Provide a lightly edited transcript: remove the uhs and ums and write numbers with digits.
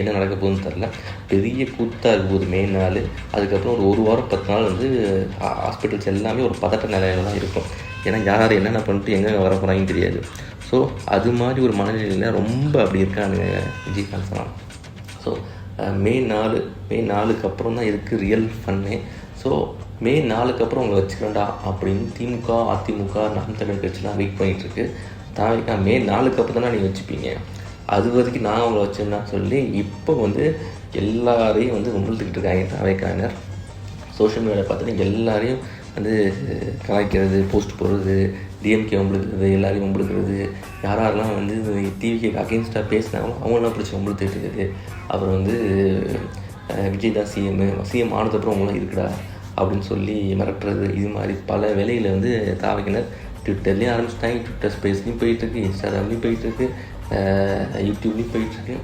என்ன நடக்க போகுதுன்னு தெரில. பெரிய கூத்தாக இருக்க போகுது மே 4. அதுக்கப்புறம் ஒரு வாரம் 10 நாள் வந்து ஹாஸ்பிட்டல்ஸ் எல்லாமே ஒரு பதட்ட நிலையில தான் இருக்கும். ஏன்னா யார் என்னென்ன பண்ணிட்டு எங்கே வர போகிறாங்கன்னு தெரியாது. ஸோ அது மாதிரி ஒரு மனநிலையில் ரொம்ப அப்படி இருக்கானுங்க விஜயகாந்த்லாம். ஸோ மே 4க்கு அப்புறம் தான் இருக்குது ரியல் ஃபன்னே. ஸோ மே 4க்கு அப்புறம் உங்களை வச்சுக்கிறேன்டா அப்படின்னு திமுக, அதிமுக, நாம் தமிழ் கட்சிலாம் வெயிட் பண்ணிகிட்ருக்கு. மே 4க்கு அப்புறம் தானே நீங்கள் வச்சுப்பீங்க, அது வரைக்கும் நான் அவங்கள வச்சேன்னா சொல்லி இப்போ வந்து எல்லாரையும் வந்து உமிழ்த்துக்கிட்டு இருக்காங்க தாவேக்காயினர். சோஷியல் மீடியாவில் பார்த்தீங்கன்னா எல்லாரையும் வந்து கலாய்க்கிறது, போஸ்ட் போடுறது, டிஎம்கே உம்பளுக்கிறது, எல்லாரையும் உம்பளுக்கிறது, யாரெல்லாம் வந்து டிவிக்கு அகெயின்ஸ்டாக பேசினாங்களோ அவங்களாம் பிடிச்சி உம்பளுத்துட்டு இருக்குது. அப்புறம் வந்து விஜய் தான் சிஎம் ஆனதுக்கப்புறம் அவங்களாம் இருக்குடா அப்படின்னு சொல்லி மிரட்டுறது, இது மாதிரி பல வேலையில் வந்து தாவேக்கினர் ட்விட்டர்லேயும் ஆரம்பிச்சிட்டாங்க. ட்விட்டர் ஸ்பேஸ்லேயும் போயிட்டுருக்கு, இன்ஸ்டாகிராம்லேயும் போயிட்டுருக்கு, யூடியூப்லேயும் போயிட்டுருக்கு.